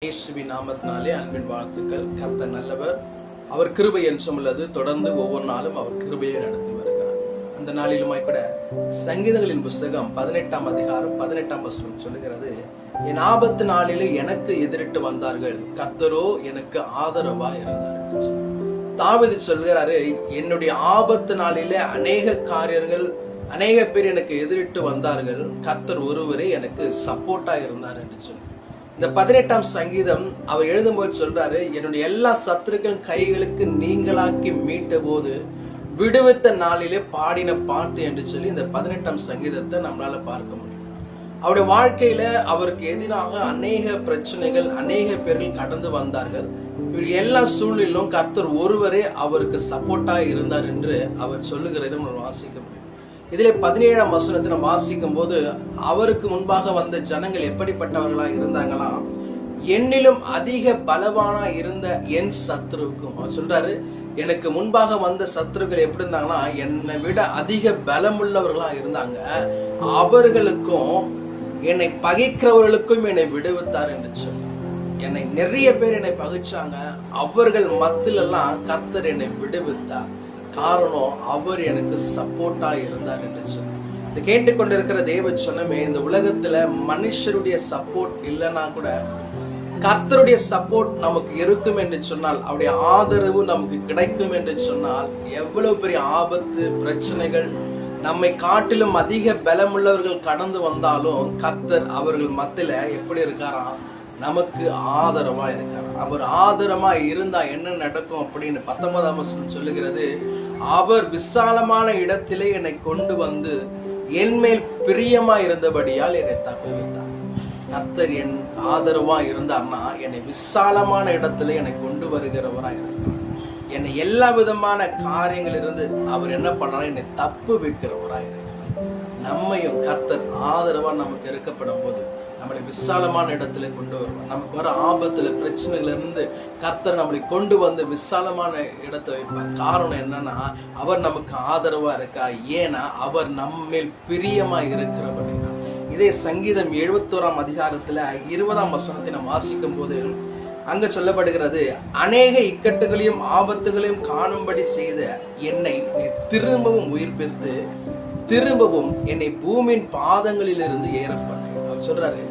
இயேசுவின் நாமத்தினாலே அன்பின் வாழ்த்துக்கள். கர்த்தர் நல்லவர், அவர் கிருபை என்றும் உள்ளது. தொடர்ந்து ஒவ்வொரு நாளும் அவர் கிருபையை நடத்தி வருகிறார். அந்த நாளிலுமாய் கூட சங்கீதங்களின் புஸ்தகம் 18ஆம் அதிகாரம் 18ஆம் வசனம் சொல்லுகிறது, என் ஆபத்து நாளிலே எனக்கு எதிரிட்டு வந்தார்கள், கர்த்தரோ எனக்கு ஆதரவா இருந்தார். தாவீது சொல்கிறாரு, என்னுடைய ஆபத்து நாளிலே அநேக காரியங்கள் அநேக பேர் எனக்கு எதிரிட்டு வந்தார்கள், கர்த்தர் ஒருவரே எனக்கு சப்போர்ட்டா இருந்தார் என்று சொல்லி இந்த 18ஆம் சங்கீதம் அவர் எழுதும்போது சொல்றாரு, என்னுடைய எல்லா சத்துருக்கள் கைகளுக்கு நீங்களாக்கி மீட்ட போது விடுவித்த நாளிலே பாடின பாட்டு என்று சொல்லி இந்த 18ஆம் சங்கீதத்தை நம்மளால பார்க்க முடியும். அவருடைய வாழ்க்கையில அவருக்கு எதிராக அநேக பிரச்சனைகள், அநேக பேர்கள் கடந்து வந்தார்கள். இவர் எல்லா சூழ்நிலும் கர்த்தர் ஒருவரே அவருக்கு சப்போர்ட்டா இருந்தார் என்று அவர் சொல்லுகிறதை நம்ம வாசிக்க முடியும். இதிலே 17ஆம் வசனத்தை நம்ம வாசிக்கும் போது, அவருக்கு முன்பாக வந்த ஜனங்கள் எப்படிப்பட்டவர்களா இருந்தாங்களா, என்னிலும் அதிக பலவானா இருந்த என் சத்துருவுக்கும். அவர் சொல்றாரு, எனக்கு முன்பாக வந்த சத்துருக்கள் எப்படி இருந்தாங்கன்னா, என்னை விட அதிக பலமுள்ளவர்களா இருந்தாங்க, அவர்களுக்கும் என்னை பகைக்கிறவர்களுக்கும் என்னை விடுவித்தார் என்று சொல்லி. என்னை நிறைய பேர் என்னை பகைச்சாங்க, அவர்கள் மத்திலெல்லாம் கர்த்தர் என்னை விடுவித்தார். காரணம், அவர் எனக்கு சப்போர்ட்டா இருந்தார் என்று சொல்லி. இதை கேட்டுக்கொண்டிருக்கிற தேவ சொன்னமே, இந்த உலகத்துல மனுஷருடைய சப்போர்ட் இல்லைன்னா கூட கர்த்தருடைய சப்போர்ட் நமக்கு இருக்கும் என்று சொன்னால், அவருடைய ஆதரவு நமக்கு கிடைக்கும் என்று சொன்னால், எவ்வளவு பெரிய ஆபத்து பிரச்சனைகள் நம்மை காட்டிலும் அதிக பலமுள்ளவர்கள் கடந்து வந்தாலும் கர்த்தர் அவர்கள் மத்தியில எப்படி இருக்காராம், நமக்கு ஆதரவா இருக்கார். அவர் ஆதரவா இருந்தா என்ன நடக்கும் அப்படின்னு 19ஆம் வசனம் சொல்லுகிறது, அவர் விசாலமான இடத்திலே என்னை கொண்டு வந்து என் மேல் பிரியமா இருந்தபடியால் என்னை தப்புவித்தார். கர்த்தர் என் ஆதரவா இருந்தார்னா என்னை விசாலமான இடத்துல என்னை கொண்டு வருகிறவரா இருக்கிறார். என்னை எல்லா விதமான காரியங்களிலிருந்து அவர் என்ன பண்றாரு, என்னை தப்பு வைக்கிறவரா இருக்கிறார். நம்மையும் கர்த்தர் ஆதரவா நமக்கு இருக்கப்படும் போது நம்மளை விசாலமான இடத்துல கொண்டு வருவார். நமக்கு வர ஆபத்துல பிரச்சனைகள் இருந்து கர்த்தர் நம்மளை கொண்டு வந்து விசாலமான இடத்துல வைப்பார். காரணம் என்னன்னா, அவர் நமக்கு ஆதரவா இருக்கார். ஏன்னா அவர் நம்மேல் பிரியமா இருக்கிறபடினா. இதே சங்கீதம் 71ஆம் அதிகாரத்துல 20ஆம் வசனத்தை நாம் வாசிக்கும் போது அங்க சொல்லப்படுகிறது, அநேக இக்கட்டுகளையும் ஆபத்துகளையும் காணும்படி செய்த என்னை நீ திரும்பவும் உயிர்ப்பித்து திரும்பவும் என்னை பூமியின் பாதங்களில் இருந்து ஏறப்பண்ண. அவர் சொல்றாரு,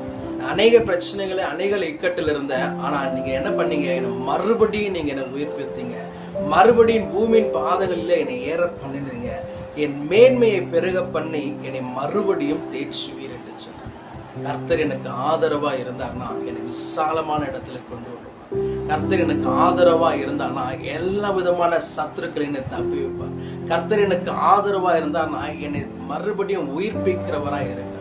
அநேக பிரச்சனைகளை அநேக இக்கட்டில் இருந்தேன், ஆனா நீங்க என்ன பண்ணீங்க, என்னை மறுபடியும் நீங்க என்னை உயிர்ப்பித்தீங்க, மறுபடியும் பூமியின் பாதங்களில என்னை ஏற பண்ணினீங்க, என் மேன்மையை பெருக பண்ணி என்னை மறுபடியும் தேய்ச்சுவீர் என்று சொன்னார். கர்த்தர் எனக்கு ஆதரவா இருந்தார்னா என்னை விசாலமான இடத்துல கொண்டு வருவார். கர்த்தர் எனக்கு ஆதரவா இருந்தார்னா எல்லா விதமான சத்துருக்களை என்னை தப்பி வைப்பார். கர்த்தர் எனக்கு ஆதரவா இருந்தார்னா என்னை மறுபடியும் உயிர்ப்பிக்கிறவரா இருக்கிறார்.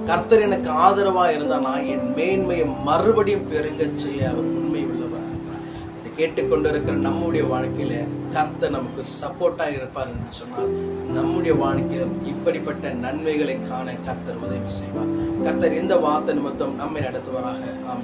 கர்த்தர் எனக்கு ஆதரவா இருந்தானா என் மேன்மையை மறுபடியும் பெருங்க செய்ய அவர் உண்மை உள்ளவராக இருக்கிறார். இதை கேட்டுக்கொண்டிருக்கிற நம்முடைய வாழ்க்கையில கர்த்தர் நமக்கு சப்போர்ட்டா இருப்பார் என்று சொன்னால், நம்முடைய வாழ்க்கையில இப்படிப்பட்ட நன்மைகளை காண கர்த்தர் உதவி செய்வார். கர்த்தர் இந்த வார்த்தை நிமித்தம் நம்மை நடத்துவாராக.